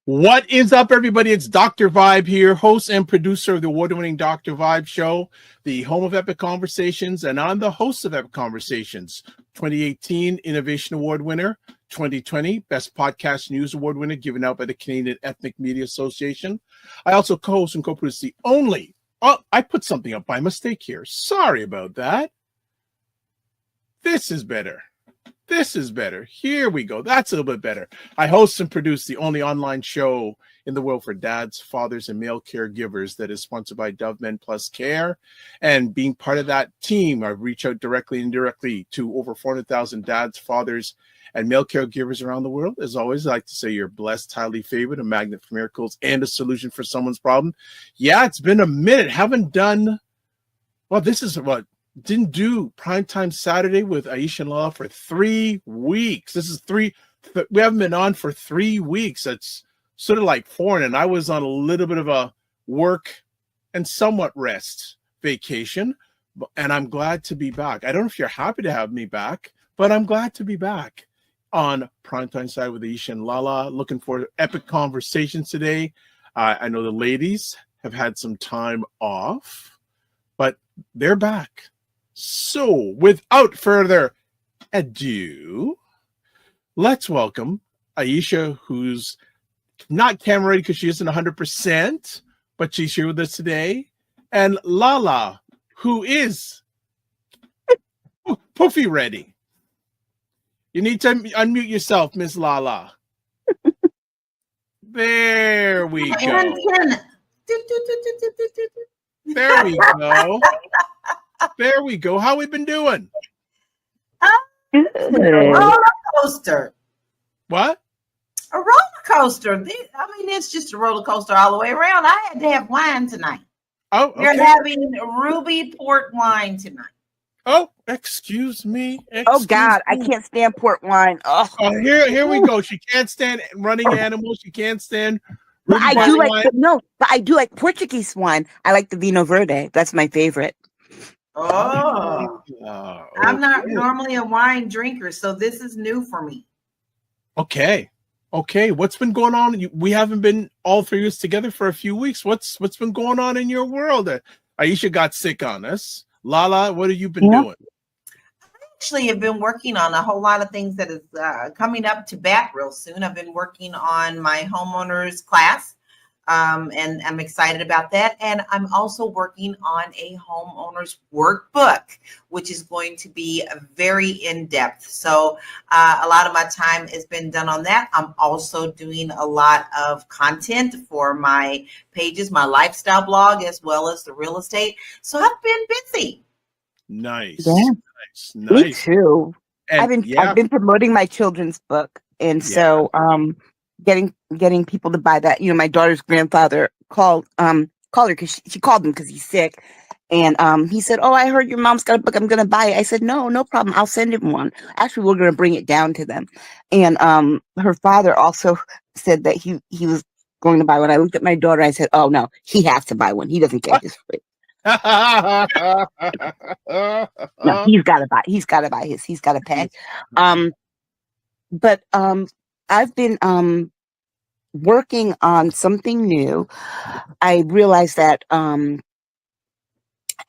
What is up, everybody? It's Dr. Vibe here, host and producer of the award-winning Dr. Vibe show, the home of Epic Conversations, and I'm the host of Epic Conversations, 2018 Innovation Award winner, 2020 Best Podcast News Award winner given out by the Canadian Ethnic Media Association. I also co-host and co-produce the only, I put something up by mistake here. Sorry about that. This is better. This is better. Here we go. That's a little bit better. I host and produce the only online show in the world for dads, fathers, and male caregivers that is sponsored by Dove Men Plus Care. And being part of that team, I've reached out directly and indirectly to over 400,000 dads, fathers, and male caregivers around the world. As always, I like to say you're blessed, highly favored, a magnet for miracles, and a solution for someone's problem. Yeah, it's been a minute. Haven't done, well, this is what, didn't do Primetime Saturday with Aisha Lala for 3 weeks. This is we haven't been on for 3 weeks. That's sort of like foreign. And I was on a little bit of a work and somewhat rest vacation. And I'm glad to be back. I don't know if you're happy to have me back, but I'm glad to be back on Primetime Saturday with Aisha and Lala. Looking for epic conversations today. I know the ladies have had some time off, but they're back. So, without further ado, let's welcome Aisha, who's not camera ready because she isn't 100%, but she's here with us today, and Lala, who is poofy ready. You need to unmute yourself, Miss Lala. There we go. There we go. There we go. How we been doing? A roller coaster. What? A roller coaster. I mean, it's just a roller coaster all the way around. I had to have wine tonight. Oh, okay. We're having ruby port wine tonight. Oh, excuse me. Oh God, I can't stand port wine. Oh, here we go. She can't stand running animals. She can't stand. But I do like Portuguese wine. I like the Vino Verde. That's my favorite. Oh, okay. I'm not normally a wine drinker, so this is new for me. Okay. What's been going on? We haven't been all 3 years together for a few weeks. What's been going on in your world? Aisha got sick on us. Lala, what have you been doing? I actually have been working on a whole lot of things that is coming up to bat real soon. I've been working on my homeowners class. And I'm excited about that. And I'm also working on a homeowner's workbook, which is going to be very in-depth. So a lot of my time has been done on that. I'm also doing a lot of content for my pages, my lifestyle blog, as well as the real estate. So I've been busy. Nice. Yeah. Nice. Me too. And I've been promoting my children's book. And so getting people to buy that. You know, my daughter's grandfather called her because she called him because he's sick. And he said, "Oh, I heard your mom's got a book. I'm going to buy it." I said, No problem. I'll send him one. Actually, we're going to bring it down to them. And her father also said that he was going to buy one. I looked at my daughter. I said, "Oh, no, he has to buy one. He doesn't get his free." No, he's got to buy. He's got to buy his. He's got to pay. But I've been working on something new. I realized that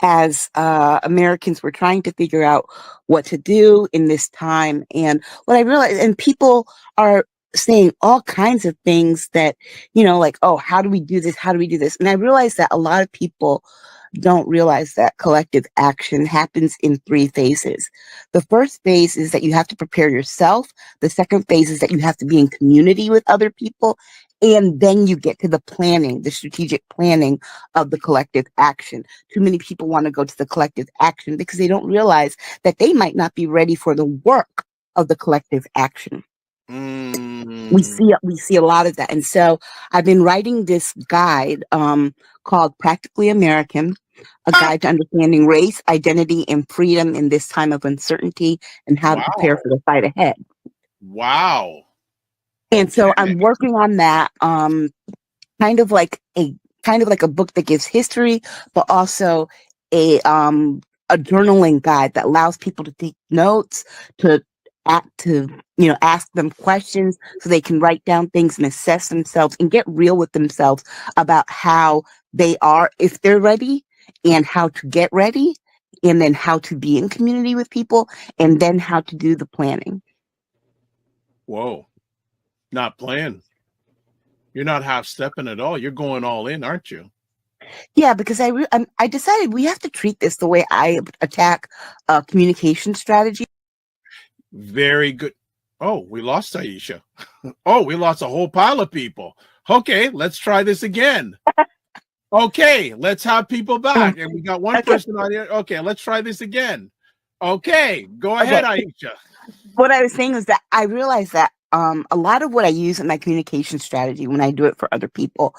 as Americans were trying to figure out what to do in this time, and what I realized, and people are saying all kinds of things that, you know, like, oh, how do we do this? How do we do this? And I realized that a lot of people don't realize that collective action happens in 3 phases. The first phase is that you have to prepare yourself. The second phase is that you have to be in community with other people. And then you get to the planning, the strategic planning of the collective action. Too many people want to go to the collective action because they don't realize that they might not be ready for the work of the collective action. We see a lot of that. And so I've been writing this guide called Practically American. A Guide to Understanding Race, Identity, and Freedom in This Time of Uncertainty, and How to Prepare Wow. for the Fight Ahead. Wow. And so Okay. I'm working on that, kind of like a book that gives history, but also a journaling guide that allows people to take notes, to ask them questions so they can write down things and assess themselves and get real with themselves about how they are, if they're ready, and how to get ready, and then how to be in community with people, and then how to do the planning. Whoa. Not playing. You're not half stepping at all. You're going all in, aren't you? Yeah, because I decided we have to treat this the way I attack communication strategy. Very good. Oh, we lost Aisha. Oh, we lost a whole pile of people. Okay, let's try this again. Okay, let's have people back. And we got one Okay. person on here. Okay, let's try this again. Okay, go ahead, Aisha. What I was saying is that I realized that a lot of what I use in my communication strategy when I do it for other people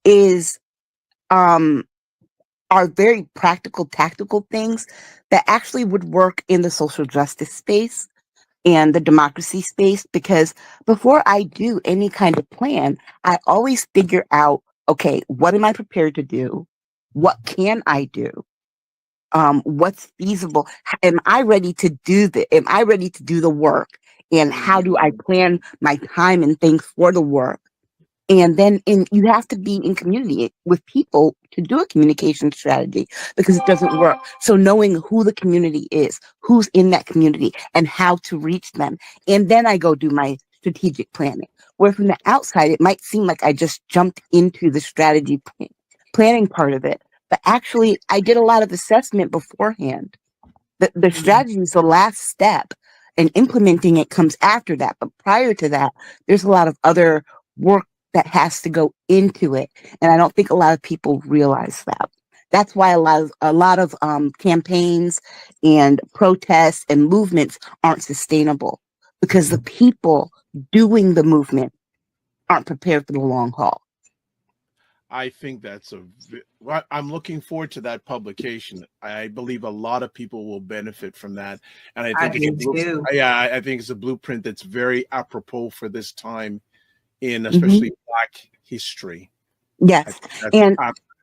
is are very practical, tactical things that actually would work in the social justice space and the democracy space. Because before I do any kind of plan, I always figure out, okay, what am I prepared to do? What can I do? What's feasible? Am I ready to do am I ready to do the work? And how do I plan my time and things for the work? And then you have to be in community with people to do a communication strategy because it doesn't work. So knowing who the community is, who's in that community, and how to reach them. And then I go do my strategic planning. Where from the outside, it might seem like I just jumped into the strategy planning part of it. But actually, I did a lot of assessment beforehand. The strategy is the last step, and implementing it comes after that. But prior to that, there's a lot of other work that has to go into it, and I don't think a lot of people realize that. That's why a lot of campaigns and protests and movements aren't sustainable, because the people doing the movement aren't prepared for the long haul. I think I'm looking forward to that publication. I believe a lot of people will benefit from that. And I think I think it's a blueprint that's very apropos for this time in especially Black history. Yes. That's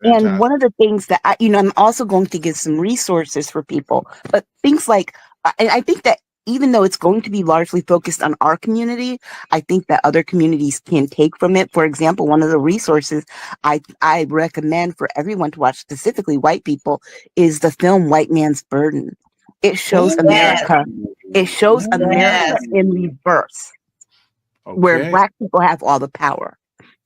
And one of the things that I'm also going to give some resources for people, but things like, and I think that even though it's going to be largely focused on our community, I think that other communities can take from it. For example, one of the resources I recommend for everyone to watch, specifically white people, is the film White Man's Burden. It shows America. It shows America in reverse, where Black people have all the power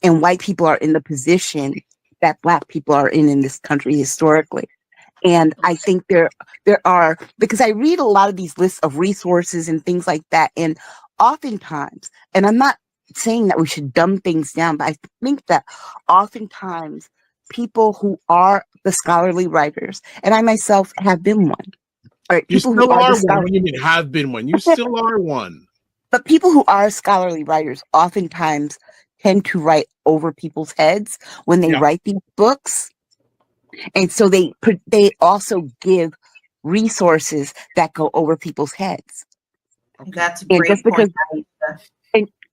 and white people are in the position that Black people are in this country historically. And I think there are, because I read a lot of these lists of resources and things like that, and oftentimes, and I'm not saying that we should dumb things down, but I think that oftentimes people who are the scholarly writers, and I myself have been one, or you people still who are are the one. What do you mean have been one? You still are one. But people who are scholarly writers oftentimes tend to write over people's heads when they write these books. And so they also give resources that go over people's heads. That's a great point.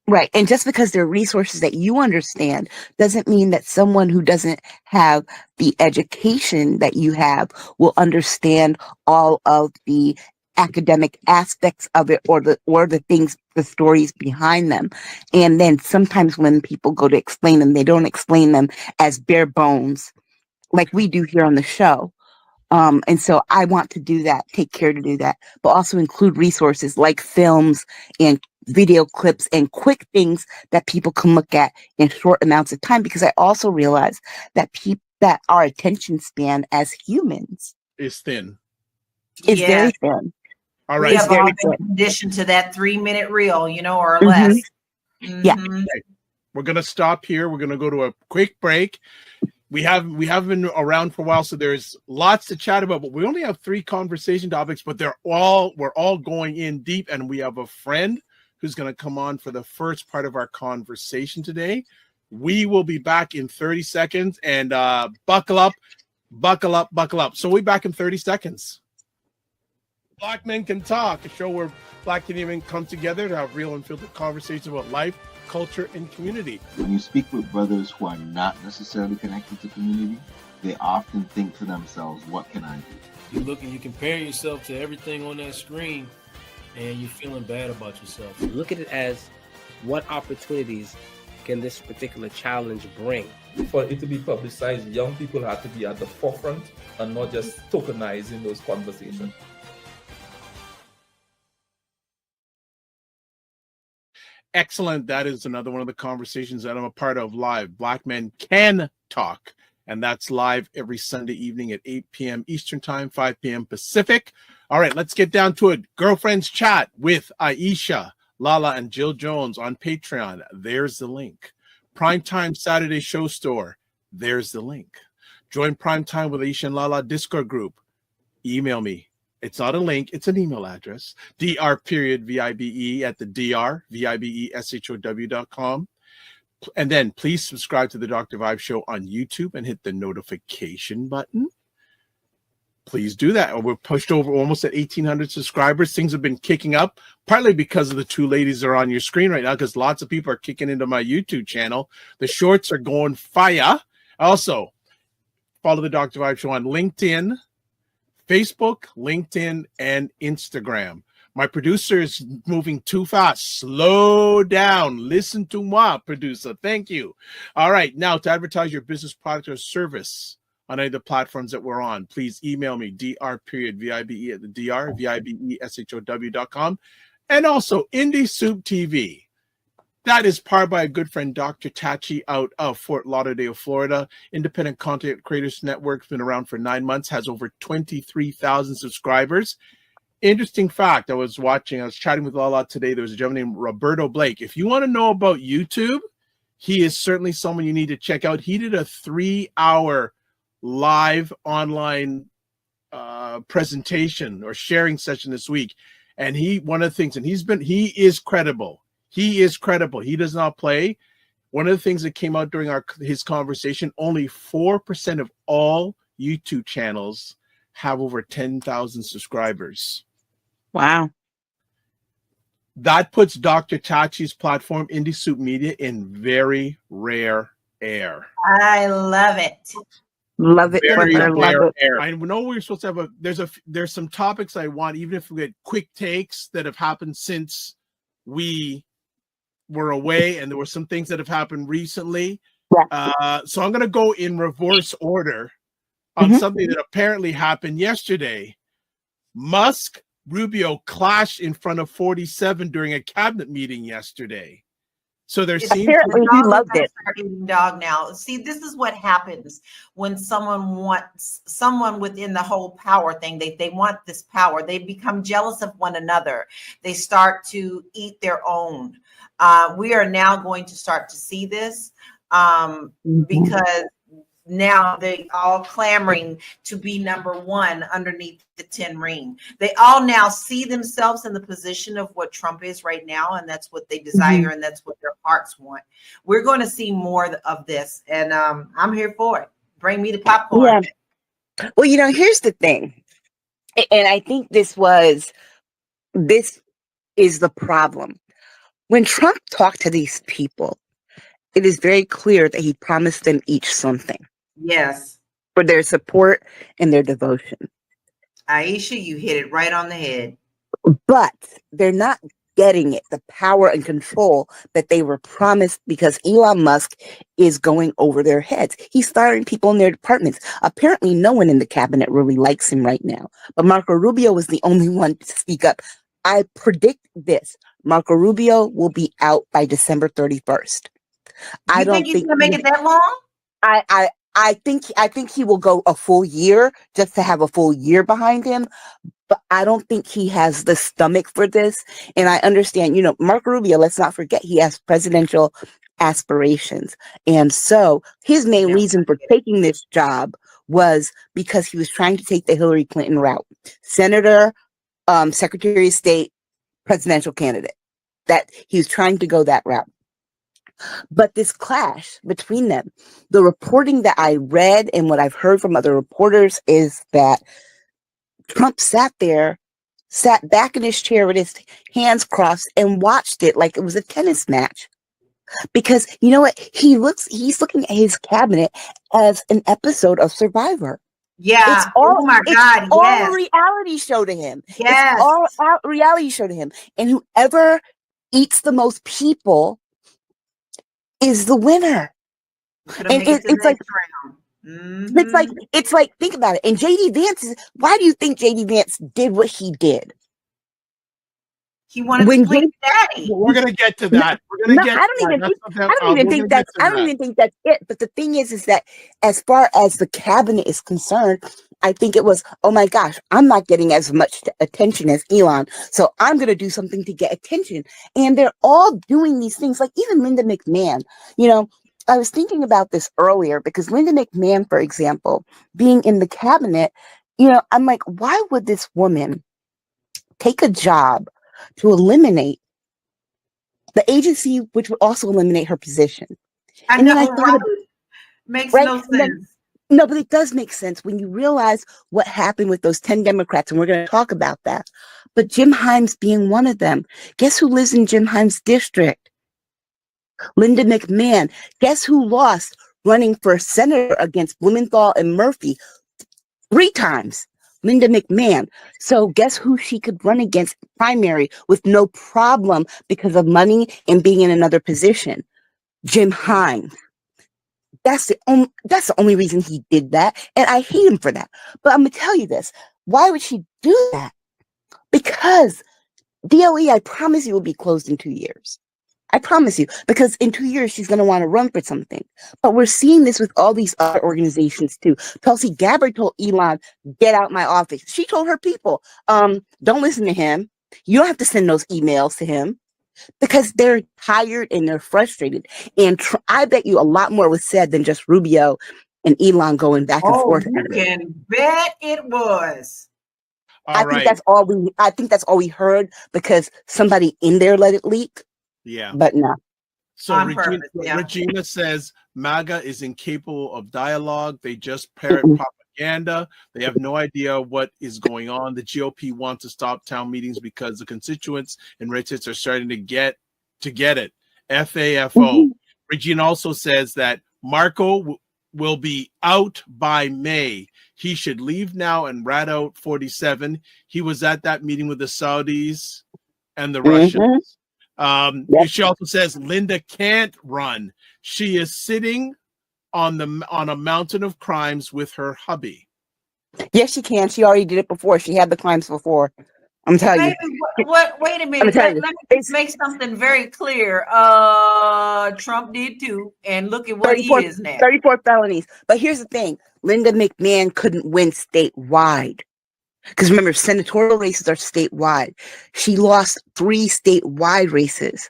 Right. And just because they're resources that you understand doesn't mean that someone who doesn't have the education that you have will understand all of the academic aspects of it, or the things, the stories behind them. And then sometimes when people go to explain them, they don't explain them as bare bones like we do here on the show. And so I want to do that, take care to do that, but also include resources like films and video clips and quick things that people can look at in short amounts of time, because I also realize that that our attention span as humans is thin. It's very thin. All right. We have all been conditioned to that 3-minute reel, or less. Yeah. Okay. We're gonna stop here. We're gonna go to a quick break. We have been around for a while, so there's lots to chat about, but we only have 3 conversation topics, but we're all going in deep, and we have a friend who's going to come on for the first part of our conversation today. We will be back in 30 seconds, and buckle up. Buckle up, buckle up. So we'll be back in 30 seconds. Black Men Can Talk, a show where Black Canadian come together to have real and filtered conversations about life, culture, and community. When you speak with brothers who are not necessarily connected to community, they often think to themselves, what can I do? You look and you compare yourself to everything on that screen and you're feeling bad about yourself. Look at it as what opportunities can this particular challenge bring? For it to be publicized, young people have to be at the forefront and not just tokenizing those conversations. Excellent. That is another one of the conversations that I'm a part of live. Black Men Can Talk. And that's live every Sunday evening at 8 p.m. Eastern Time, 5 p.m. Pacific. All right, let's get down to it. Girlfriends Chat with Aisha, Lala, and Jill Jones on Patreon. There's the link. Primetime Saturday Show Store. There's the link. Join Primetime with Aisha and Lala Discord group. Email me. It's not a link. It's an email address. dr.vibe at the drvibeshow.com. And then please subscribe to the Dr. Vibe Show on YouTube and hit the notification button. Please do that. We're pushed over almost at 1,800 subscribers. Things have been kicking up, partly because of the two ladies that are on your screen right now, because lots of people are kicking into my YouTube channel. The shorts are going fire. Also, follow the Dr. Vibe Show on LinkedIn, Facebook, LinkedIn, and Instagram. My producer is moving too fast. Slow down. Listen to moi, producer. Thank you. All right. Now, to advertise your business, product, or service on any of the platforms that we're on, please email me, dr.vibe at the drvibeshow.com. And also, Indie Soup TV. That is powered by a good friend, Dr. Tachi, out of Fort Lauderdale, Florida. Independent Content Creators Network, been around for 9 months, has over 23,000 subscribers. Interesting fact, I was chatting with Lala today. There was a gentleman named Roberto Blake. If you want to know about YouTube, he is certainly someone you need to check out. He did a 3-hour live online presentation or sharing session this week. And one of the things, and he is credible. He is credible. He does not play. One of the things that came out during his conversation, only 4% of all YouTube channels have over 10,000 subscribers. Wow. That puts Dr. Tachi's platform, Indie Soup Media, in very rare air. I love it. Love it. Very Love rare it. air. I know we're supposed to have there's some topics I want, even if we get quick takes that have happened since we were away, and there were some things that have happened recently. Yeah. So I'm going to go in reverse order on something that apparently happened yesterday. Musk Rubio clashed in front of 47 during a cabinet meeting yesterday. So there seems Apparently he loved it. Dog now. See, this is what happens when someone within the whole power thing. They want this power. They become jealous of one another. They start to eat their own. We are now going to start to see this because now they all clamoring to be number one underneath the 10 ring. They all now see themselves in the position of what Trump is right now, and that's what they desire, and that's what their hearts want. We're going to see more of this, and I'm here for it. Bring me the popcorn. Yeah. Well, here's the thing, and I think this is the problem. When Trump talked to these people, it is very clear that he promised them each something. Yes. For their support and their devotion. Aisha, you hit it right on the head. But they're not getting it, the power and control that they were promised, because Elon Musk is going over their heads. He's firing people in their departments. Apparently, no one in the cabinet really likes him right now. But Marco Rubio was the only one to speak up. I predict this. Marco Rubio will be out by December 31st. You think he's going to make it that long? I think he will go a full year just to have a full year behind him, but I don't think he has the stomach for this. And I understand, Marco Rubio, let's not forget, he has presidential aspirations. And so his main reason for taking this job was because he was trying to take the Hillary Clinton route. Senator, Secretary of State, presidential candidate. That he was trying to go that route. But this clash between them, the reporting that I read and what I've heard from other reporters is that Trump sat back in his chair with his hands crossed and watched it like it was a tennis match. Because you know what? He's looking at his cabinet as an episode of Survivor. Yeah. Oh my God. It's all Yes. a reality show to him. Yes. It's all out reality show to him. And whoever eats the most people is the winner. And it's like it's like think about it. And JD Vance why do you think JD Vance did what he did? He wanted to please daddy. We're gonna get to that. We're gonna get. I don't even think that's it. But the thing is that as far as the cabinet is concerned, I think it was, oh my gosh, I'm not getting as much attention as Elon, so I'm gonna do something to get attention. And they're all doing these things, like even Linda McMahon. You know, I was thinking about this earlier because Linda McMahon, for example, being in the cabinet, you know, I'm like, why would this woman take a job to eliminate the agency, which would also eliminate her position? I know, right? Makes no sense. No, but it does make sense when you realize what happened with those 10 Democrats, and we're going to talk about that. But Jim Himes being one of them. Guess who lives in Jim Himes' district? Linda McMahon. Guess who lost running for senator against Blumenthal and Murphy 3 times? Linda McMahon. So guess who she could run against primary with no problem because of money and being in another position? Jim Himes. That's the only reason he did that. And I hate him for that. But I'm going to tell you this. Why would she do that? Because DOE, I promise you, will be closed in 2 years. I promise you, because in 2 years, she's going to want to run for something. But we're seeing this with all these other organizations too. Tulsi Gabbard told Elon, get out my office. She told her people, don't listen to him. You don't have to send those emails to him, because they're tired and they're frustrated. And I bet you a lot more was said than just Rubio and Elon going back and forth. You can bet it was. I think that's all we heard because somebody in there let it leak. Yeah. But no. So Regina says MAGA is incapable of dialogue. They just parrot propaganda. They have no idea what is going on. The GOP wants to stop town meetings because the constituents in red states are starting to get it. FAFO. Regina also says that Marco will be out by May. He should leave now and rat out 47. He was at that meeting with the Saudis and the Russians. She also says Linda can't run. She is sitting on a mountain of crimes with her hubby. Yes, she can. She already did it before. She had the crimes before. I'm telling you. Wait a minute. Let me make something very clear. Trump did too, and look at what he is now. 34 felonies. But here's the thing: Linda McMahon couldn't win statewide. Because remember, senatorial races are statewide. She lost 3 statewide races.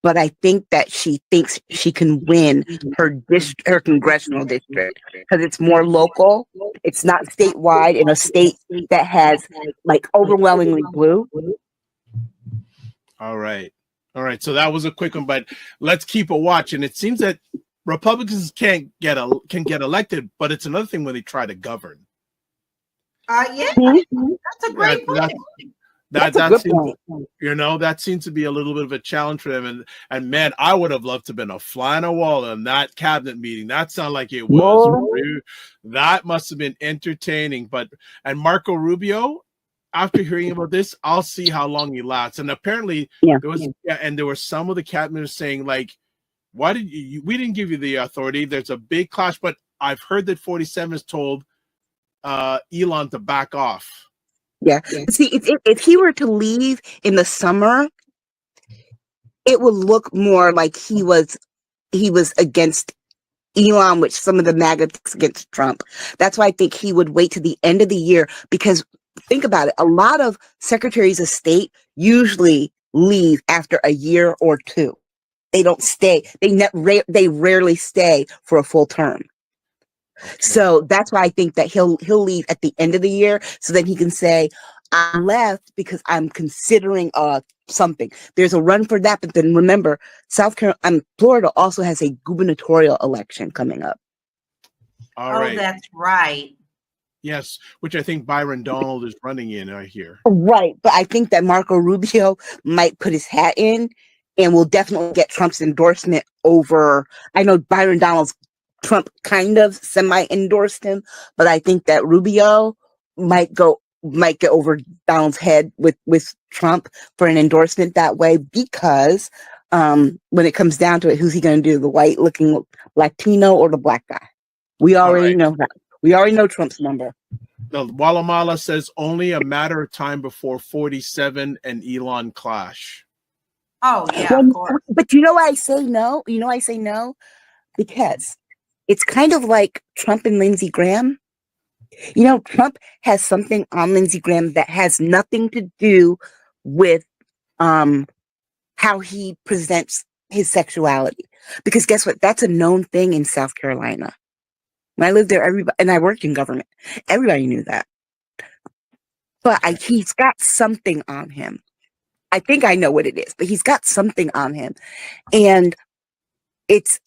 But I think that she thinks she can win her congressional district because it's more local. It's not statewide in a state that has like overwhelmingly blue. All right. So that was a quick one, but let's keep a watch. And it seems that Republicans can get elected, but it's another thing when they try to govern. That's a great point. That seems to be a little bit of a challenge for them. And man, I would have loved to have been a fly on a wall in that cabinet meeting. That sounded like it was. That must have been entertaining. And Marco Rubio, after hearing about this, I'll see how long he lasts. And apparently there were some of the cabinets saying like, why did we didn't give you the authority? There's a big clash, but I've heard that 47 has told Elon to back off. Yeah. See, if he were to leave in the summer, it would look more like he was against Elon, which some of the MAGA against Trump. That's why I think he would wait to the end of the year, because think about it. A lot of secretaries of state usually leave after a year or 2. They don't stay. They rarely stay for a full term. So that's why I think that he'll leave at the end of the year, so that he can say, I left because I'm considering something. There's a run for that, but then remember, Florida also has a gubernatorial election coming up. All Oh, right. that's right. Yes, which I think Byron Donald is running in, I hear. Right, but I think that Marco Rubio might put his hat in and will definitely get Trump's endorsement over. I know Byron Donald's Trump kind of semi-endorsed him, but I think that Rubio might get over Donald's head with Trump for an endorsement that way, because when it comes down to it, who's he going to do? The white-looking Latino or the black guy? We already know that. We already know Trump's number. The Walamala says only a matter of time before 47 and Elon clash. Oh, yeah, of course. But you know why I say no? You know why I say no? Because it's kind of like Trump and Lindsey Graham. You know, Trump has something on Lindsey Graham that has nothing to do with how he presents his sexuality. Because guess what? That's a known thing in South Carolina. When I lived there, and I worked in government, everybody knew that. But he's got something on him. I think I know what it is, but he's got something on him. And it's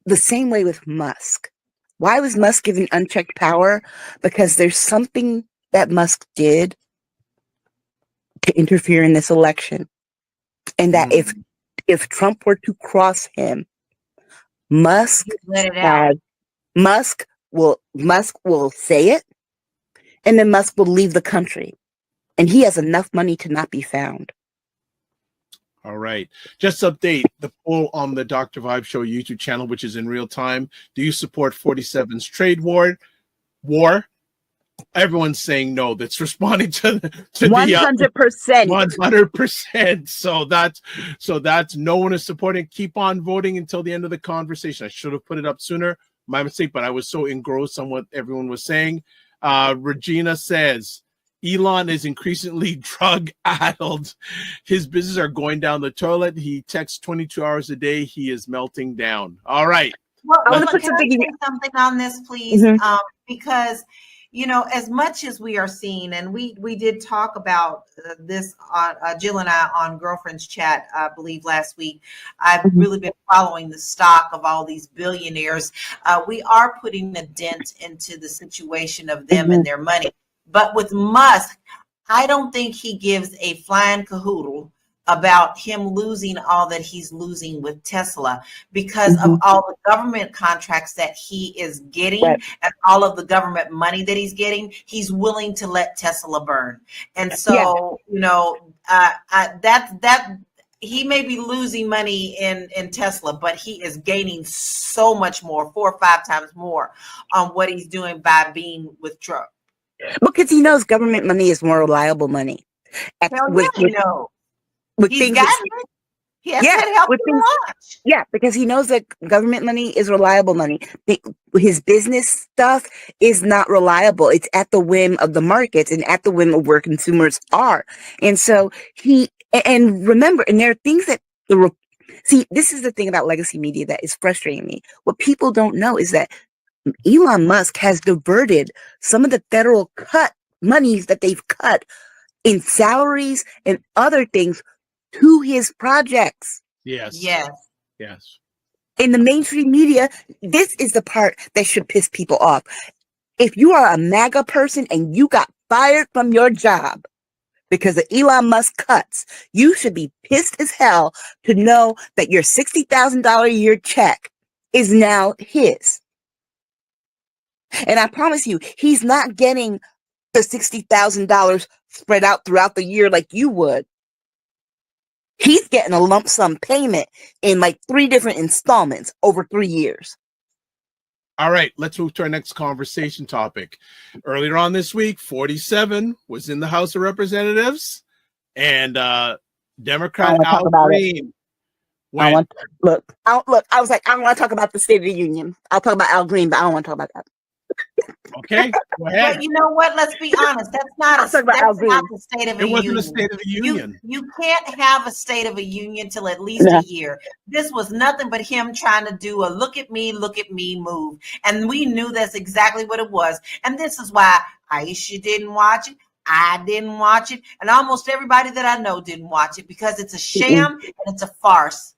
the same way with Musk. Why was Musk given unchecked power? Because there's something that Musk did to interfere in this election. And that if Trump were to cross him, Musk will say it, and then Musk will leave the country. And he has enough money to not be found. All right. Just update the poll on the Dr. Vibe Show YouTube channel, which is in real time. Do you support 47's trade war? Everyone's saying no. That's responding to 100%. 100%. So that's no one is supporting. Keep on voting until the end of the conversation. I should have put it up sooner. My mistake, but I was so engrossed on what everyone was saying. Regina says Elon is increasingly drug-addled. His business are going down the toilet. He texts 22 hours a day. He is melting down. All right. Well, I want to put can I say something on this, please? Because, you know, as much as we are seeing, and we did talk about this, Jill and I, on Girlfriend's Chat, I believe last week. I've really been following the stock of all these billionaires. We are putting a dent into the situation of them and their money. But with Musk, I don't think he gives a flying cahoodle about him losing all that he's losing with Tesla, because of all the government contracts that he is getting and all of the government money that he's getting. He's willing to let Tesla burn. And so, you know, that he may be losing money in Tesla, but he is gaining so much more, 4 or 5 times more on what he's doing by being with Trump. Because he knows government money is more reliable money. He's got it. He has to help him launch. Yeah, because he knows that government money is reliable money. His business stuff is not reliable. It's at the whim of the markets and at the whim of where consumers are. And so remember, and there are things that this is the thing about legacy media that is frustrating me. What people don't know is that Elon Musk has diverted some of the federal monies that they've cut in salaries and other things to his projects. Yes. In the mainstream media, this is the part that should piss people off. If you are a MAGA person and you got fired from your job because of Elon Musk cuts, you should be pissed as hell to know that your $60,000 a year check is now his. And I promise you, he's not getting the $60,000 spread out throughout the year like you would. He's getting a lump sum payment in like 3 different installments over 3 years. All right, let's move to our next conversation topic. Earlier on this week, 47 was in the House of Representatives, and Democrat Al Green. I was like, I don't want to talk about the State of the Union. I'll talk about Al Green, but I don't want to talk about that. Okay, go ahead. But you know what? Let's be honest. That's not the State of the Union. It wasn't a State of the Union. You can't have a State of a Union till at least a year. This was nothing but him trying to do a look at me move. And we knew that's exactly what it was. And this is why Aisha didn't watch it. I didn't watch it, and almost everybody that I know didn't watch it because it's a sham and it's a farce.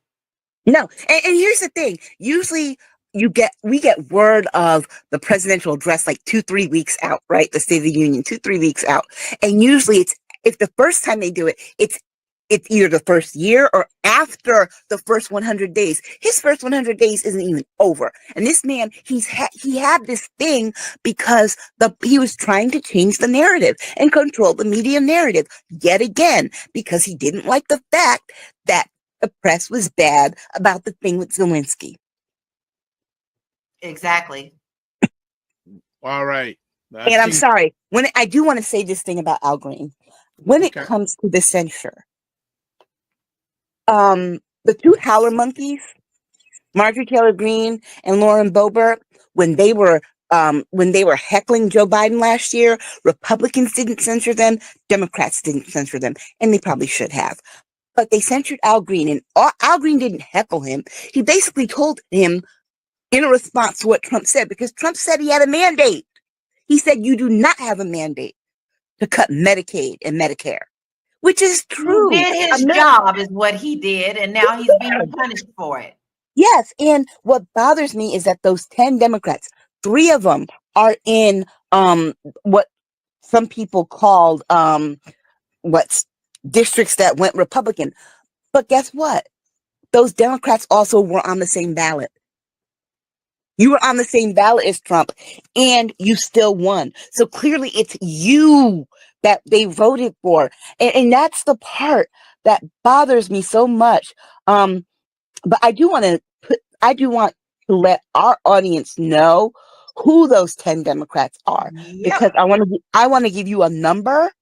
No, and here's the thing. Usually we get word of the presidential address like 2-3 weeks out, right? The State of the Union, 2-3 weeks out. And usually if the first time they do it, it's either the first year or after the first 100 days. His first 100 days isn't even over. And this man, he had this thing because he was trying to change the narrative and control the media narrative yet again, because he didn't like the fact that the press was bad about the thing with Zelensky. Exactly. All right. And I'm sorry, I do want to say this thing about Al Green. When it comes to the censure, the two howler monkeys, Marjorie Taylor Greene and Lauren Boebert, when they were heckling Joe Biden last year, Republicans didn't censor them, Democrats didn't censor them, and they probably should have. But they censored Al Green, and Al Green didn't heckle him. He basically told him in response to what Trump said, because Trump said he had a mandate. He said, you do not have a mandate to cut Medicaid and Medicare, which is true. He did his job is what he did, and now he's being punished for it. Yes, and what bothers me is that those 10 Democrats, 3 of them are in what some people called districts that went Republican. But guess what? Those Democrats also were on the same ballot. You were on the same ballot as Trump, and you still won. So clearly it's you that they voted for. And that's the part that bothers me so much. But I do want to let our audience know who those 10 Democrats are, because I want to give you a number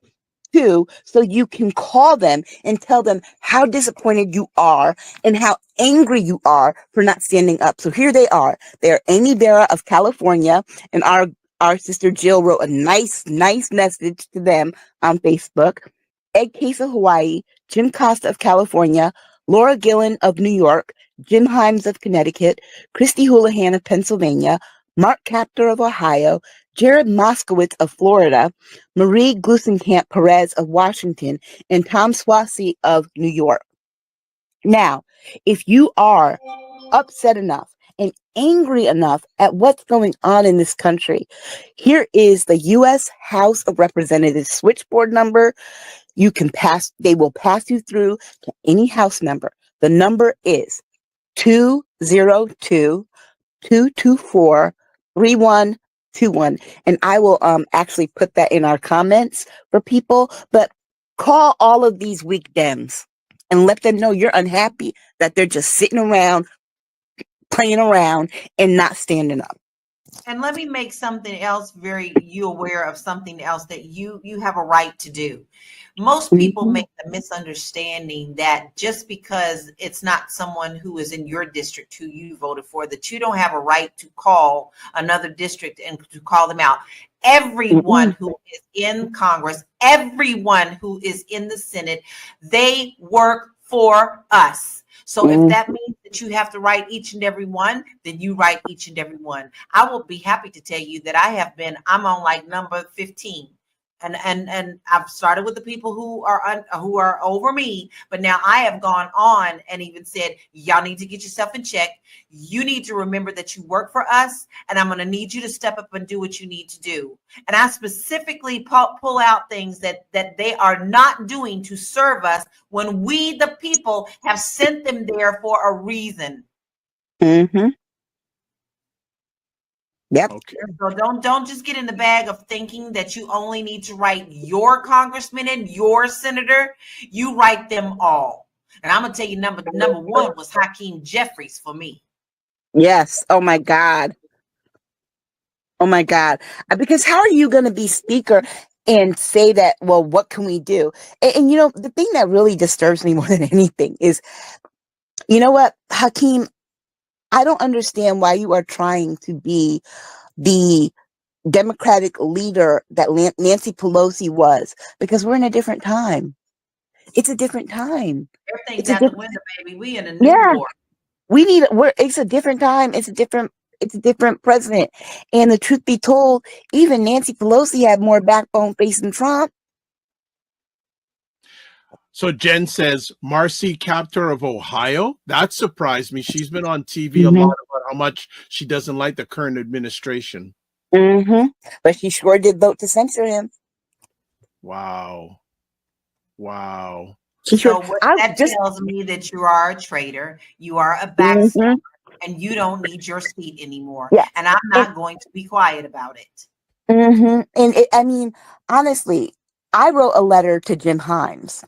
too, so you can call them and tell them how disappointed you are and how angry you are for not standing up. So here they are. They're Amy Barra of California, and our sister Jill wrote a nice message to them on Facebook. Ed Case of Hawaii, Jim Costa of California, Laura Gillen of New York, Jim Himes of Connecticut, Christy Houlihan of Pennsylvania, Mark Kaptor of Ohio, Jared Moskowitz of Florida, Marie Glusenkamp Perez of Washington, and Tom Swasey of New York. Now, if you are upset enough and angry enough at what's going on in this country, here is the U.S. House of Representatives switchboard number. They will pass you through to any House member. The number is 202-224-3121. And I will actually put that in our comments for people. But call all of these weak Dems and let them know you're unhappy that they're just sitting around, playing around, and not standing up. And let me make something else you aware of something else that you have a right to do. Most people make the misunderstanding that just because it's not someone who is in your district who you voted for, that you don't have a right to call another district and to call them out. Everyone who is in Congress, everyone who is in the Senate, they work for us. So if that means that you have to write each and every one, then you write each and every one. I will be happy to tell you that I'm on like number 15. And I've started with the people who are over me, but now I have gone on and even said, y'all need to get yourself in check. You need to remember that you work for us, and I'm going to need you to step up and do what you need to do. And I specifically pull out things that they are not doing to serve us when we, the people, have sent them there for a reason. Yep. Okay. So don't just get in the bag of thinking that you only need to write your congressman and your senator. You write them all. And I'm gonna tell you, number one was Hakeem Jeffries for me. Yes. Oh my God. Because how are you going to be speaker and say that, well, what can we do? And you know, the thing that really disturbs me more than anything is, you know what, Hakeem, I don't understand why you are trying to be the Democratic leader that Nancy Pelosi was, because we're in a different time. It's a different time. Everything's out the window, baby. We in a new war. It's a different time. It's a different president. And the truth be told, even Nancy Pelosi had more backbone facing Trump. So Jen says, Marcy Kaptur of Ohio. That surprised me. She's been on TV a Mhm. lot about how much she doesn't like the current administration. But she sure did vote to censor him. Wow. Wow. She sure. So what I that just. tells me that you are a traitor, you are a Mhm. backstabber, and you don't need your seat anymore. Yeah. And I'm not going to be quiet about it. And I mean, honestly, I wrote a letter to Jim Himes,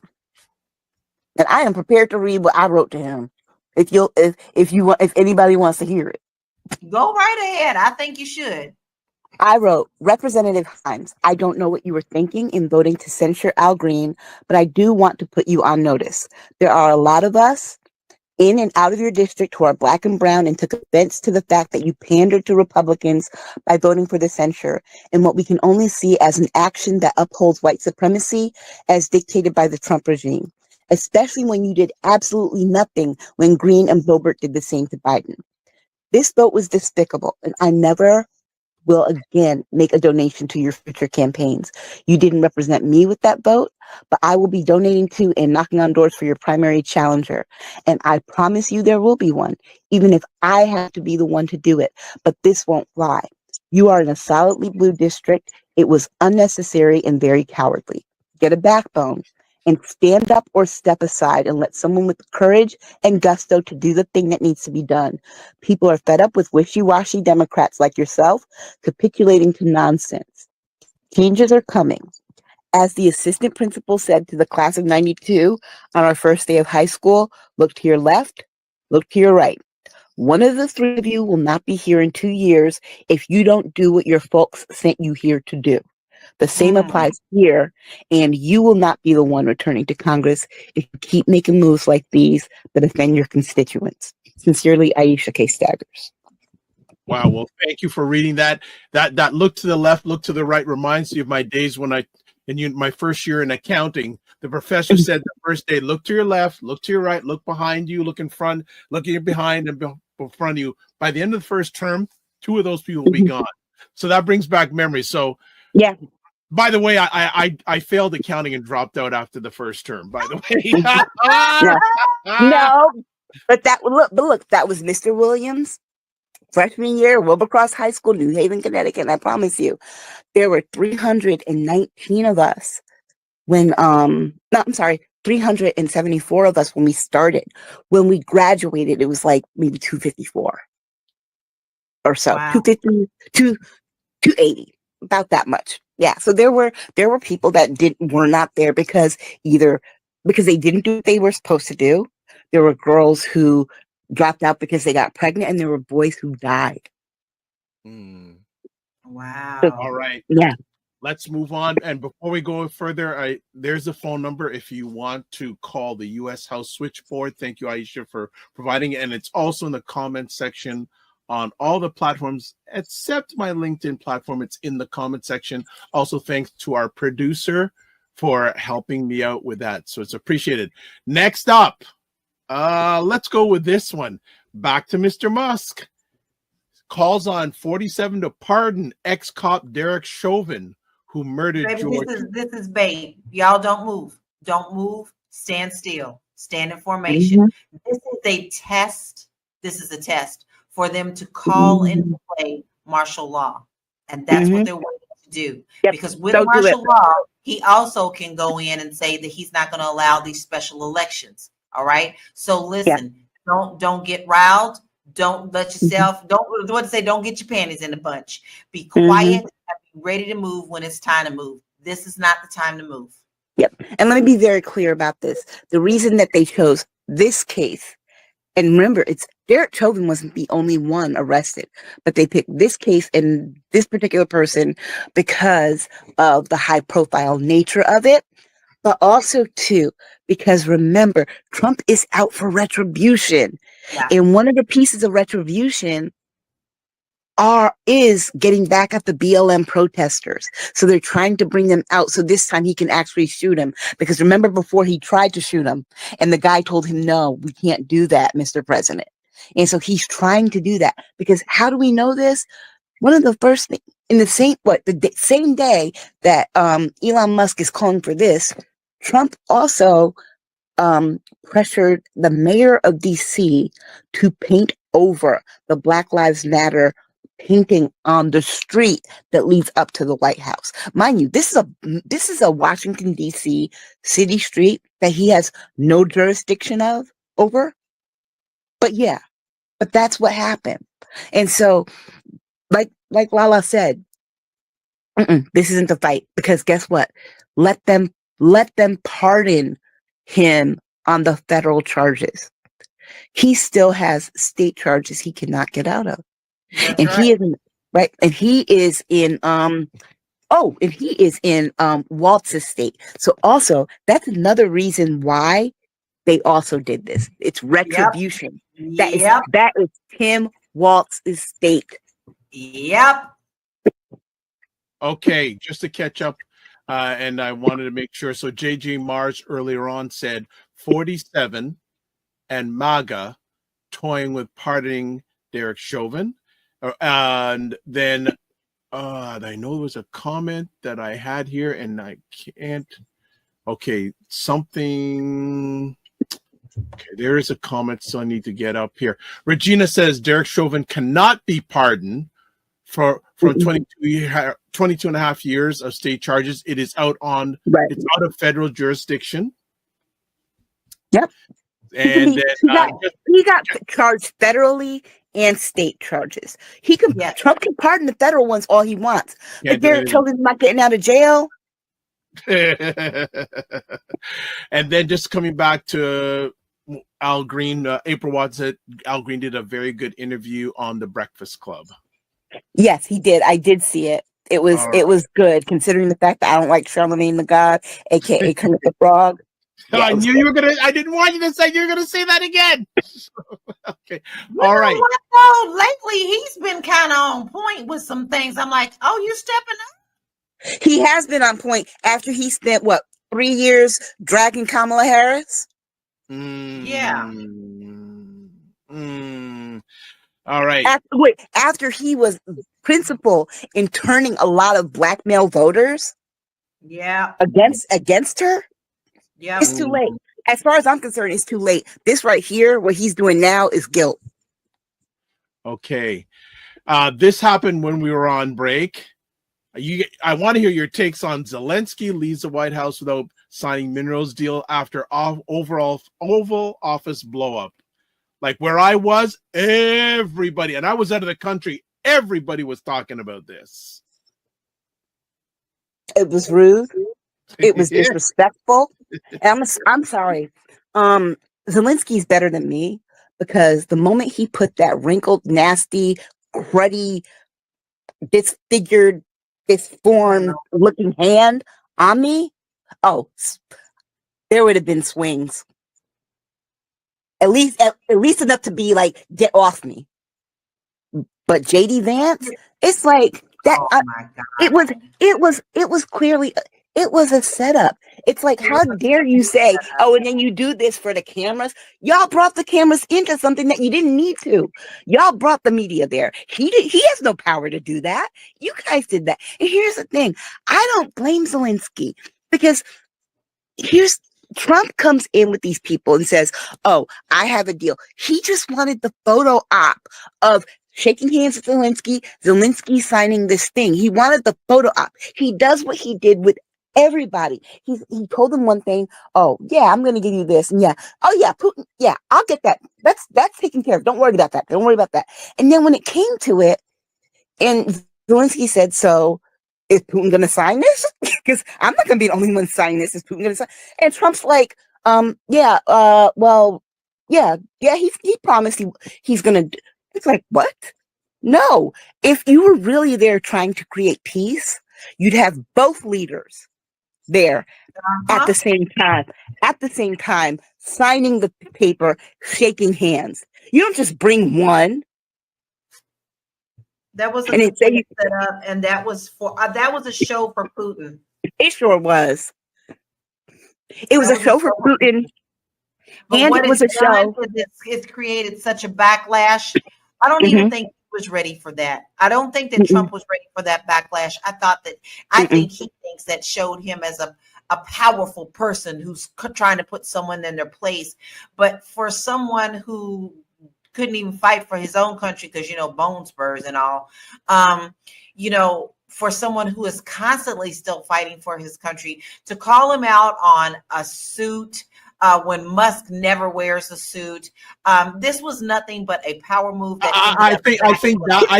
and I am prepared to read what I wrote to him. If anybody wants to hear it. Go right ahead. I think you should. I wrote, Representative Himes, I don't know what you were thinking in voting to censure Al Green, but I do want to put you on notice. There are a lot of us in and out of your district who are Black and brown and took offense to the fact that you pandered to Republicans by voting for the censure in what we can only see as an action that upholds white supremacy as dictated by the Trump regime, especially when you did absolutely nothing when Green and Boebert did the same to Biden. This vote was despicable, and I never will again make a donation to your future campaigns. You didn't represent me with that vote, but I will be donating to and knocking on doors for your primary challenger. And I promise you there will be one, even if I have to be the one to do it. But this won't fly. You are in a solidly blue district. It was unnecessary and very cowardly. Get a backbone and stand up or step aside and let someone with courage and gusto to do the thing that needs to be done. People are fed up with wishy-washy Democrats like yourself capitulating to nonsense. Changes are coming. As the assistant principal said to the class of 92 on our first day of high school, look to your left, look to your right. One of the three of you will not be here in 2 years if you don't do what your folks sent you here to do. The same applies here, and you will not be the one returning to Congress if you keep making moves like these that offend your constituents. Sincerely, Aisha K. Staggers. Wow. Well, thank you for reading that. That look to the left, look to the right reminds me of my days when my first year in accounting. The professor said the first day, look to your left, look to your right, look behind you, look in front, look behind and in front of you. By the end of the first term, 2 of those people will be gone. So that brings back memories. So yeah. By the way, I failed accounting and dropped out after the first term. By the way, no, but look, that was Mr. Williams, freshman year, Wilbercross High School, New Haven, Connecticut. And I promise you, there were 319 of us when 374 of us when we started. When we graduated, it was like maybe 254 or so. Wow. 250, 280, about that much. Yeah. So there were people that were not there because they didn't do what they were supposed to do. There were girls who dropped out because they got pregnant, and there were boys who died. Wow. All right. Yeah. Let's move on. And before we go further, there's a phone number if you want to call the U.S. House switchboard. Thank you, Aisha, for providing it. And it's also in the comment section on all the platforms except my LinkedIn platform. It's in the comment section. Also, thanks to our producer for helping me out with that. So it's appreciated. Next up, let's go with this one. Back to Mr. Musk. Calls on 47 to pardon ex-cop Derek Chauvin, who murdered Baby, George. This is bait. Y'all don't move. Don't move. Stand still. Stand in formation. This is a test. This is a test for them to call into play martial law. And that's what they're waiting to do. Yep. Because with Don't do martial it. law, he also can go in and say that he's not going to allow these special elections. All right. So listen, don't get riled. Don't let yourself, don't get your panties in a bunch. Be quiet and be ready to move when it's time to move. This is not the time to move. Yep. And let me be very clear about this. The reason that they chose this case, and remember, it's Derek Chauvin wasn't the only one arrested, but they picked this case and this particular person because of the high profile nature of it, but also too, because remember, Trump is out for retribution. Yeah. And one of the pieces of retribution is getting back at the BLM protesters. So they're trying to bring them out. So this time he can actually shoot him. Because remember before he tried to shoot him and the guy told him, no, we can't do that, Mr. President. And so he's trying to do that because how do we know this? One of the first things in the same day that Elon Musk is calling for this, Trump also pressured the mayor of DC to paint over the Black Lives Matter painting on the street that leads up to the White House. Mind you, this is a Washington DC city street that he has no jurisdiction over. But yeah, but that's what happened. And so, like Lala said, this isn't the fight, because guess what? Let them pardon him on the federal charges. He still has state charges he cannot get out of. That's And right. he is right, and he is in Walt's state. So also that's another reason why they also did this. It's retribution. Yep. That is Tim Walt's estate. Yep. Okay, just to catch up, and I wanted to make sure. So JJ Mars earlier on said 47 and MAGA toying with pardoning Derek Chauvin. And then I know there was a comment that I had here and I can't. Okay, something. Okay, there is a comment, so I need to get up here. Regina says Derek Chauvin cannot be pardoned for 22 and a half years of state charges. It is out on it's out of federal jurisdiction. Yep. And he got charged federally and state charges. Trump can pardon the federal ones all he wants. But Derek Chauvin's not getting out of jail. And then just coming back to Al Green, April Watts said Al Green did a very good interview on the Breakfast Club. Yes, he did. I did see it. It was good, considering the fact that I don't like Charlamagne the God, aka Kermit the Frog. Yeah, I knew you were gonna. I didn't want you to say you were gonna say that again. Okay, all right. Well, lately he's been kind of on point with some things. I'm like, oh, you stepping up. He has been on point after he spent 3 years dragging Kamala Harris. Yeah. All right. After he was principal in turning a lot of black male voters. Yeah. Against her. Yeah. It's too late. As far as I'm concerned, it's too late. This right here, what he's doing now, is guilt. Okay. This happened when we were on break. I want to hear your takes on Zelensky leaves the White House without signing minerals deal after Oval Office blow up. Like where I was, everybody, and I was out of the country, everybody was talking about this. It was rude. It was disrespectful. And I'm sorry. Zelensky's better than me, because the moment he put that wrinkled, nasty, cruddy, disfigured, disformed looking hand on me, there would have been swings. At least enough to be like, get off me. But JD Vance, it's like that. Oh my God. It was clearly. It was a setup. It's like, how dare you say, and then you do this for the cameras? Y'all brought the cameras into something that you didn't need to. Y'all brought the media there. He has no power to do that. You guys did that. And here's the thing. I don't blame Zelensky, because Trump comes in with these people and says, I have a deal. He just wanted the photo op of shaking hands with Zelensky signing this thing. He wanted the photo op. He does what he did with everybody. He told them one thing. Oh yeah, I'm going to give you this. And yeah. Oh yeah, Putin. Yeah, I'll get that. That's taken care of. Don't worry about that. Don't worry about that. And then when it came to it, and Zelensky said, so is Putin going to sign this? Because I'm not going to be the only one signing this. Is Putin going to sign? And Trump's like, he promised he's going to. It's like, what? No. If you were really there trying to create peace, you'd have both leaders there at the same time, signing the paper, shaking hands. You don't just bring one. That was a set up, and that was a show for Putin. It sure was. It was a show for Putin, and it was a show. It's created such a backlash. I don't even think he was ready for that. I don't think that Trump was ready for that backlash. I think he thinks that showed him as a powerful person who's trying to put someone in their place. But for someone who couldn't even fight for his own country because, you know, bone spurs and all, you know, for someone who is constantly still fighting for his country, to call him out on a suit when Musk never wears a suit, this was nothing but a power move. That I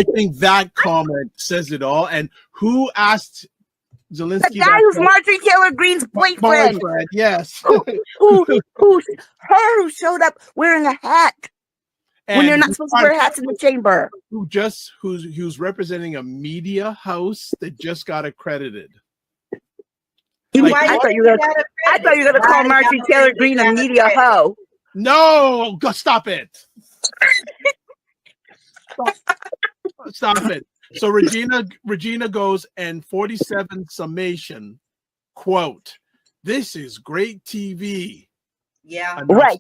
think that comment says it all. And who asked Zelensky? The guy who's Marjorie Taylor Greene's boyfriend. Yes. who showed up wearing a hat when they're not supposed to wear hats in the chamber. Who's representing a media house that just got accredited. I thought you were going to call Marjorie Taylor Greene a media hoe. No, stop it. Stop it. So Regina goes, and 47 summation, quote, "This is great TV." Yeah. Right.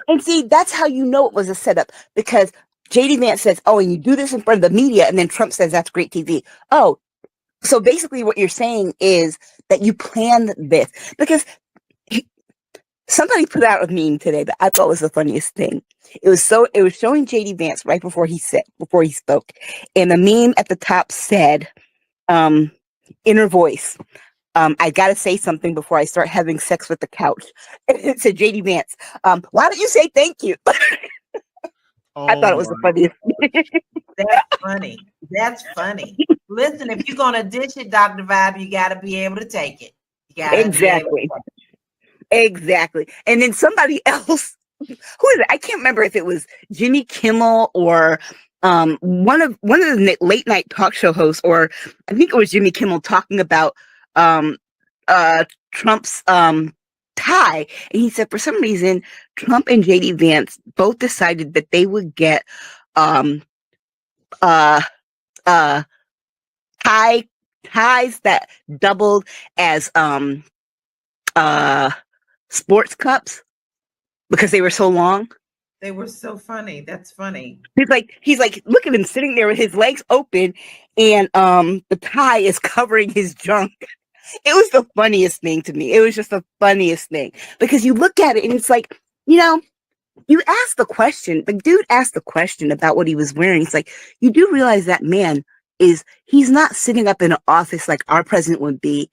And see, that's how you know it was a setup, because JD Vance says, oh, and you do this in front of the media, and then Trump says that's great TV. Oh, so basically what you're saying is that you planned this, because somebody put out a meme today that I thought was the funniest thing. It was showing JD Vance right before he spoke, and the meme at the top said, inner voice, I gotta say something before I start having sex with the couch. And it said, JD Vance, why don't you say thank you? I thought it was the funniest. That's funny. That's funny. Listen, if you're gonna dish it, Dr. Vibe, you gotta be able to take it. Exactly. And then somebody else, who is it? I can't remember if it was Jimmy Kimmel or one of the late night talk show hosts, or I think it was Jimmy Kimmel, talking about Trump's tie. And he said for some reason Trump and JD Vance both decided that they would get ties that doubled as sports cups because they were so long. They were so funny. That's funny. He's like, look at him sitting there with his legs open, and the tie is covering his junk. It was the funniest thing to me. It was just the funniest thing, because you look at it and it's like, you know, you ask the question, the dude asked the question about what he was wearing. It's like, you do realize that man he's not sitting up in an office like our president would be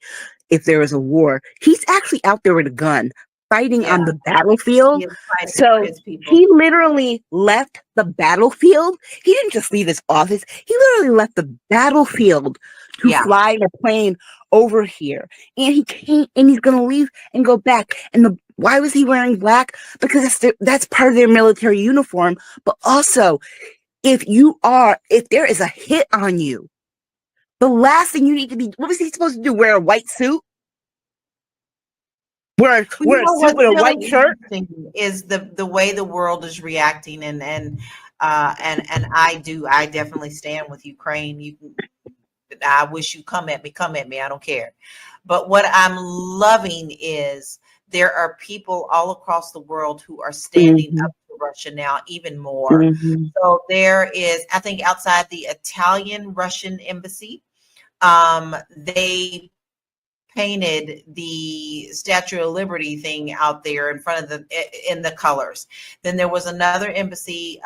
if there was a war. He's actually out there with a gun, fighting on the battlefield. So he literally left the battlefield. He didn't just leave his office. He literally left the battlefield to fly a plane over here. And he can't, and he's going to leave and go back. And why was he wearing black? Because that's part of their military uniform. But also, if there is a hit on you, the last thing you need to be, what was he supposed to do? Wear a white suit? Wear a suit with a white shirt? Is the way the world is reacting, and I definitely stand with Ukraine. I wish you come at me. I don't care. But what I'm loving is there are people all across the world who are standing up to Russia now even more. So there is, I think, outside the Italian Russian embassy, they painted the Statue of Liberty thing out there in front of in the colors. Then there was another embassy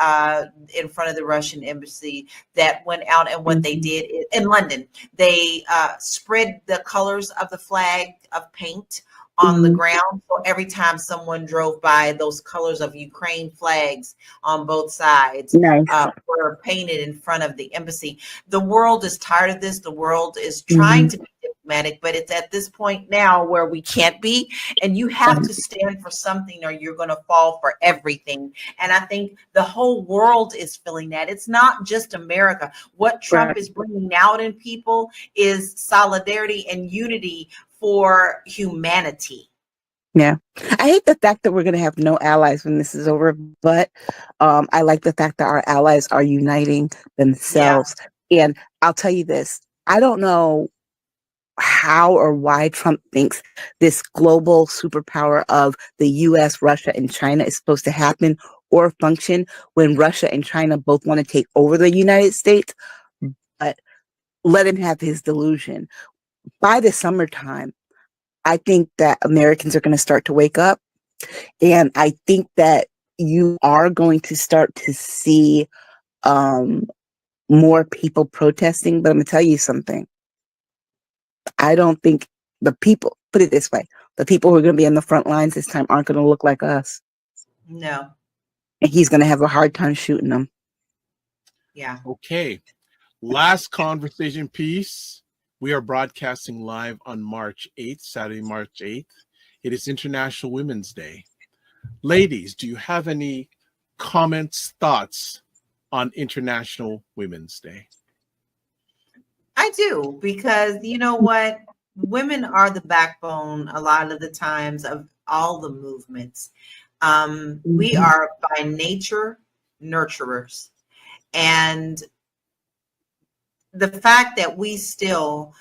in front of the Russian embassy that went out, and what they did in London, they spread the colors of the flag of paint on the ground. So every time someone drove by, those colors of Ukraine flags on both sides were painted in front of the embassy. The world is tired of this. The world is trying to be diplomatic, but it's at this point now where we can't be, and you have to stand for something or you're going to fall for everything. And I think the whole world is feeling that. It's not just America. What Trump is bringing out in people is solidarity and unity for humanity. Yeah. I hate the fact that we're going to have no allies when this is over, but I like the fact that our allies are uniting themselves. And I'll tell you this, I don't know how or why Trump thinks this global superpower of the US, Russia, and China is supposed to happen or function when Russia and China both want to take over the United States. But let him have his delusion. By the summertime, I think that Americans are going to start to wake up. And I think that you are going to start to see more people protesting. But I'm going to tell you something. I don't think the people, put it this way, the people who are going to be on the front lines this time aren't going to look like us. No. And he's going to have a hard time shooting them. Yeah. Okay. Last conversation piece. We are broadcasting live on March 8th, Saturday, March 8th. It is International Women's Day. Ladies, do you have any comments, thoughts on International Women's Day? I do, because you know what? Women are the backbone a lot of the times of all the movements. We are by nature nurturers. And the fact that we still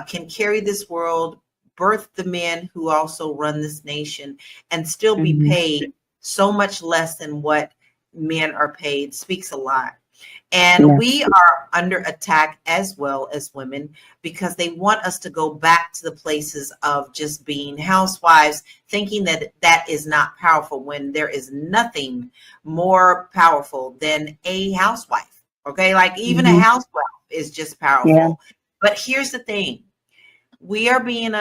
can carry this world, birth the men who also run this nation, and still be paid so much less than what men are paid speaks a lot. And we are under attack as well as women, because they want us to go back to the places of just being housewives, thinking that that is not powerful, when there is nothing more powerful than a housewife. Okay, like even a housewife is just powerful. Yeah. But here's the thing. We are being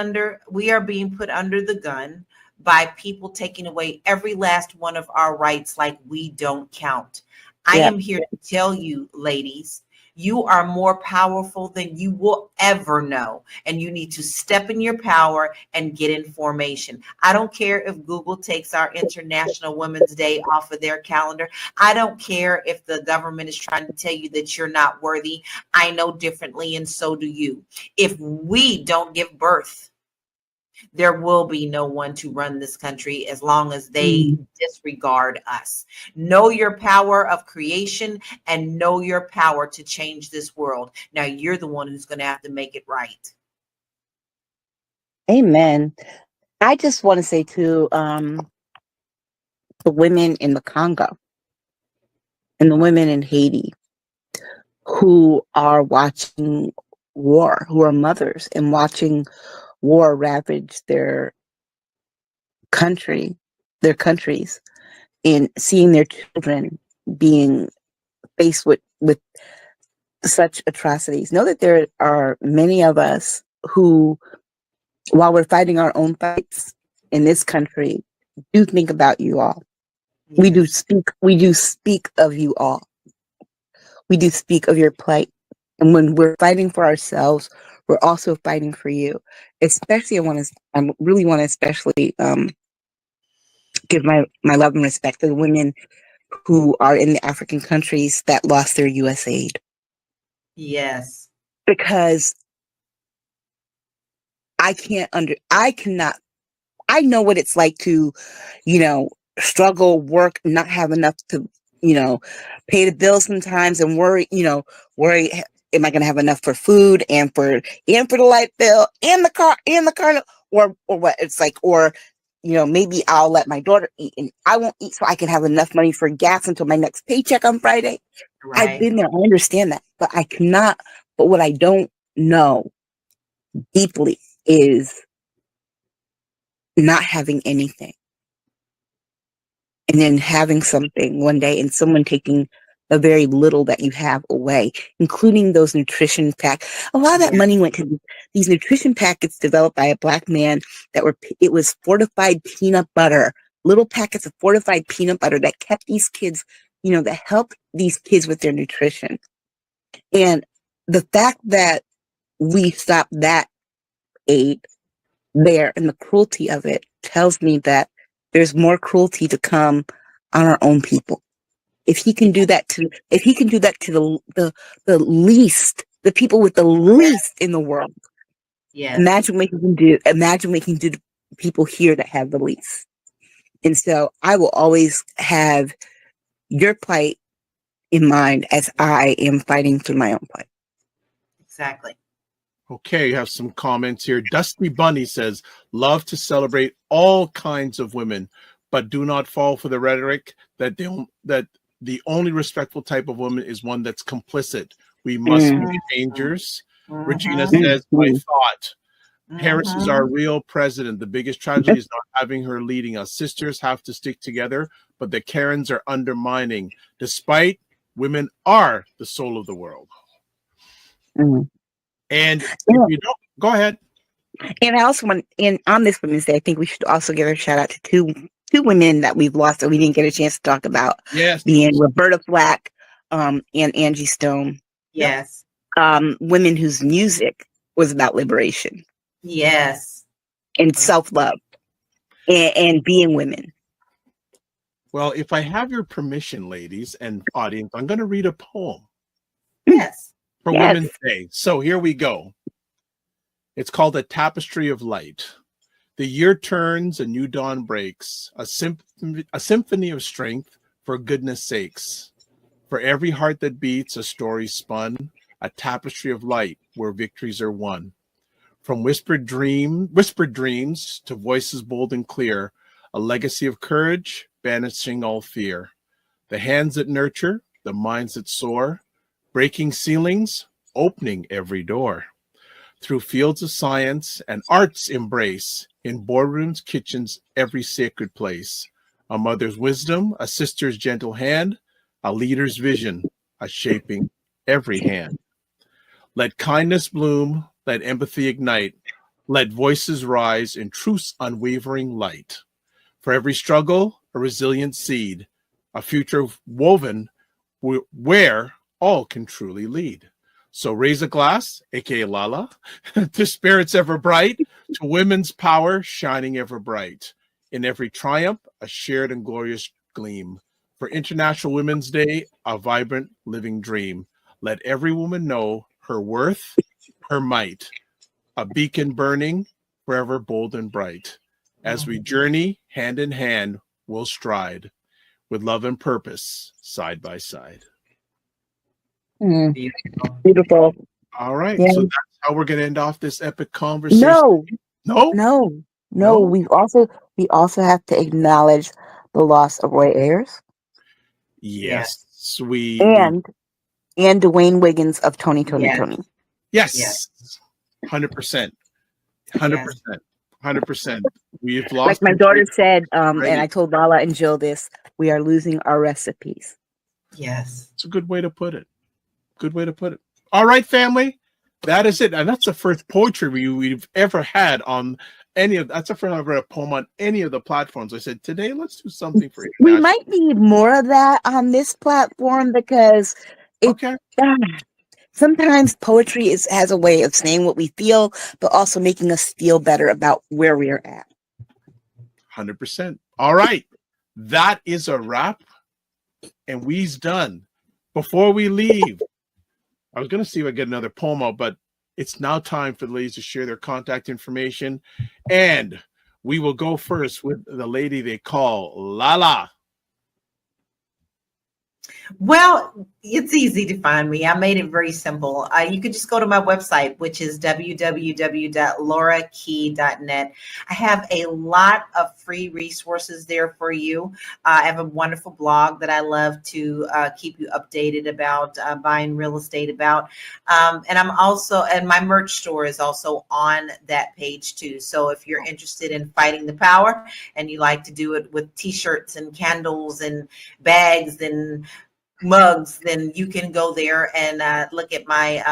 put under the gun by people taking away every last one of our rights like we don't count. I am here to tell you, ladies, you are more powerful than you will ever know. And you need to step in your power and get information. I don't care if Google takes our International Women's Day off of their calendar. I don't care if the government is trying to tell you that you're not worthy. I know differently, and so do you. If we don't give birth, there will be no one to run this country as long as they disregard us. Know your power of creation and know your power to change this world. Now you're the one who's going to have to make it right. Amen. I just want to say to the women in the Congo and the women in Haiti who are watching war, who are mothers and watching war ravage their countries, and seeing their children being faced with such atrocities. Know that there are many of us who, while we're fighting our own fights in this country, do think about you all. Yes. We do speak of you all. We do speak of your plight. And when we're fighting for ourselves, we're also fighting for you. Especially, I really want to especially give my love and respect to the women who are in the African countries that lost their U.S. aid. Yes. Because I know what it's like to, struggle, work, not have enough to, pay the bills sometimes, and worry, am I going to have enough for food and for the light bill and the car or what it's like, or, maybe I'll let my daughter eat and I won't eat so I can have enough money for gas until my next paycheck on Friday. Right. I've been there. I understand that, but but what I don't know deeply is not having anything. And then having something one day and someone taking the very little that you have away, including those nutrition packs. A lot of that money went to these nutrition packets developed by a Black man it was fortified peanut butter, little packets of fortified peanut butter that kept these kids, that helped these kids with their nutrition. And the fact that we stopped that aid there and the cruelty of it tells me that there's more cruelty to come on our own people. If he can do that to the least, the people with the least in the world. Yes. Imagine what he can do to people here that have the least. And so I will always have your plight in mind as I am fighting through my own plight. Exactly. Okay, you have some comments here. Dusty Bunny says, love to celebrate all kinds of women, but do not fall for the rhetoric that the only respectful type of woman is one that's complicit. We must be changers. Regina says, my thought. Harris is our real president. The biggest tragedy is not having her leading us. Sisters have to stick together, but the Karens are undermining. Despite women are the soul of the world. Mhm. And if Yeah. you don't, go ahead. And I also want, and on this Women's Day, I think we should also give a shout out to two women that we've lost that we didn't get a chance to talk about. Yes. Being Roberta Flack, and Angie Stone. Yes. Women whose music was about liberation Yes. and self-love and being women. Well, if I have your permission, ladies and audience, I'm going to read a poem Yes. for Yes. Women's Day. So here we go. It's called A Tapestry of Light. The year turns, a new dawn breaks, a symphony of strength for goodness sakes. For every heart that beats, a story spun, a tapestry of light where victories are won. From whispered dreams to voices bold and clear, a legacy of courage, banishing all fear. The hands that nurture, the minds that soar, breaking ceilings, opening every door. Through fields of science and art's embrace, in boardrooms, kitchens, every sacred place. A mother's wisdom, a sister's gentle hand, a leader's vision, a shaping every hand. Let kindness bloom, let empathy ignite, let voices rise in truth's unwavering light. For every struggle, a resilient seed, a future woven where all can truly lead. So raise a glass, aka Lala, to spirits ever bright, to women's power shining ever bright. In every triumph, a shared and glorious gleam. For International Women's Day, a vibrant living dream. Let every woman know her worth, her might, a beacon burning, forever bold and bright. As we journey hand in hand, we'll stride with love and purpose side by side. Beautiful. All right. Yeah. So that's how we're going to end off this epic conversation. No? No. We also have to acknowledge the loss of Roy Ayers Yes. and Dwayne Wiggins of Tony. Yes. 100%. 100%. We've lost. Like my daughter said, and already. I told Lala and Jill this, we are losing our recipes. Yes. It's a good way to put it. All right, family. That is it. And that's the first poetry review we've ever had on that's the first time I've read a poem on any of the platforms. I said, today, let's do something for We might need more of that on this platform because sometimes poetry has a way of saying what we feel, but also making us feel better about where we are at. 100%. All right. That is a wrap. And we's done. Before we leave, I was going to see if I get another poem out, but it's now time for the ladies to share their contact information. And we will go first with the lady they call Lala. Well, it's easy to find me. I made it very simple. You can just go to my website, which is www.laurakey.net. I have a lot of free resources there for you. I have a wonderful blog that I love to keep you updated about buying real estate about. And my merch store is also on that page too. So if you're interested in fighting the power and you like to do it with t-shirts and candles and bags and mugs, then you can go there and look at my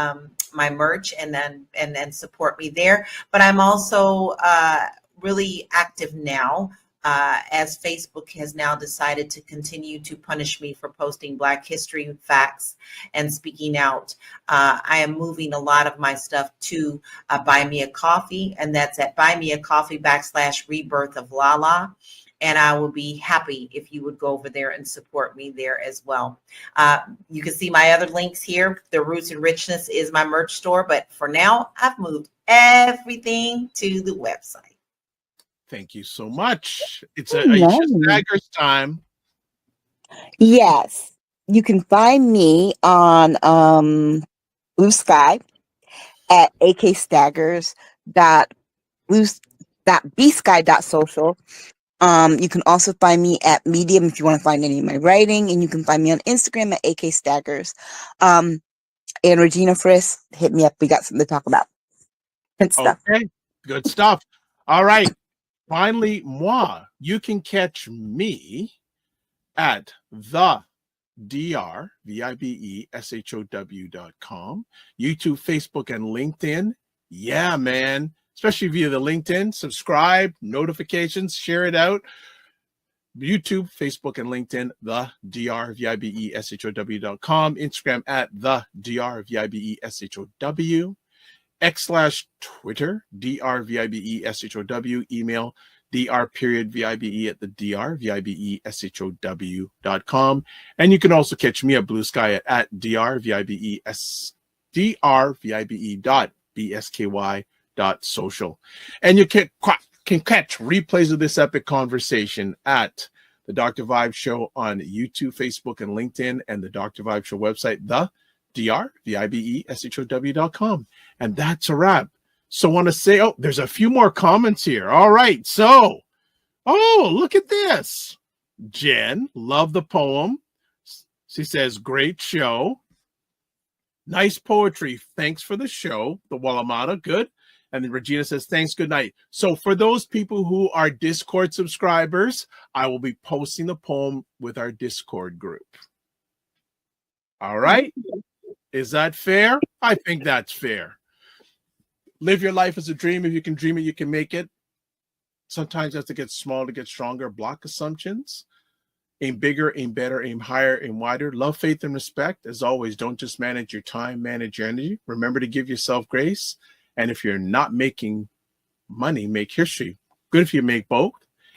my merch and then support me there. But I'm also really active now as Facebook has now decided to continue to punish me for posting Black history facts and speaking out. I am moving a lot of my stuff to Buy Me a Coffee, and that's at buymeacoffee.com/rebirth of Lala. And I will be happy if you would go over there and support me there as well. You can see my other links here. The Roots and Richness is my merch store. But for now, I've moved everything to the website. Thank you so much. It's Aisha Staggers time. Yes. You can find me on Blue Sky at akstaggers.bsky.social. You can also find me at Medium if you want to find any of my writing, and you can find me on Instagram at akstaggers. And Regina Friss, hit me up. We got something to talk about. Good stuff. Okay. Good stuff. All right. Finally, moi. You can catch me at the DRVIBESHOW.com, YouTube, Facebook, and LinkedIn. Yeah, man. Especially via the LinkedIn. Subscribe, notifications, share it out. YouTube, Facebook, and LinkedIn, the DRVIBESHOW.com. Instagram at the DRVIBESHOW. X/Twitter, DRVIBESHOW. Email dr.vibe at the drvibeshow.com. And you can also catch me at Blue Sky at drvibe.bsky.social. And you can catch replays of this epic conversation at the Dr. Vibe Show on YouTube, Facebook, and LinkedIn, and the Dr. Vibe Show website, the drvibeshow.com. And that's a wrap. So want to say, oh, there's a few more comments here. All right. So, oh, look at this. Jen, love the poem. She says, great show. Nice poetry. Thanks for the show. The Walamata, good. And then Regina says, thanks, good night. So for those people who are Discord subscribers, I will be posting the poem with our Discord group. All right. Is that fair? I think that's fair. Live your life as a dream. If you can dream it, you can make it. Sometimes you have to get small to get stronger. Block assumptions. Aim bigger, aim better, aim higher, aim wider. Love, faith, and respect. As always, don't just manage your time, manage your energy. Remember to give yourself grace. And if you're not making money, make history. Good if you make both.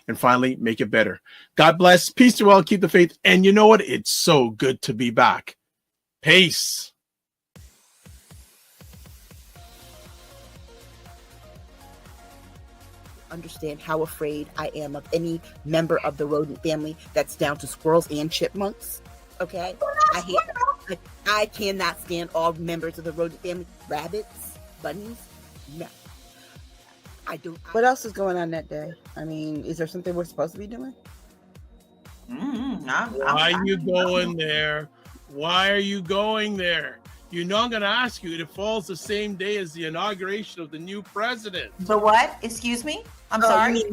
And finally, make it better. God bless. Peace to all. Keep the faith. And you know what? It's so good to be back. Peace. Understand how afraid I am of any member of the rodent family that's down to squirrels and chipmunks. Okay? I cannot stand all members of the rodent family. Rabbits, bunnies, no. I don't. What else is going on that day? I mean, is there something we're supposed to be doing? Why are you going there? Why are you going there? You know I'm going to ask you. It falls the same day as the inauguration of the new president. The what? Excuse me? I'm sorry.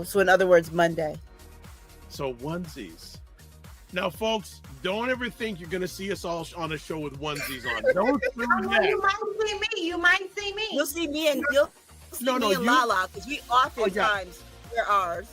So in other words, Monday. So onesies. Now, folks, don't ever think you're going to see us all on a show with onesies on. Don't do that. You might see me. You might see me. You'll see me and Lala because we oftentimes wear ours.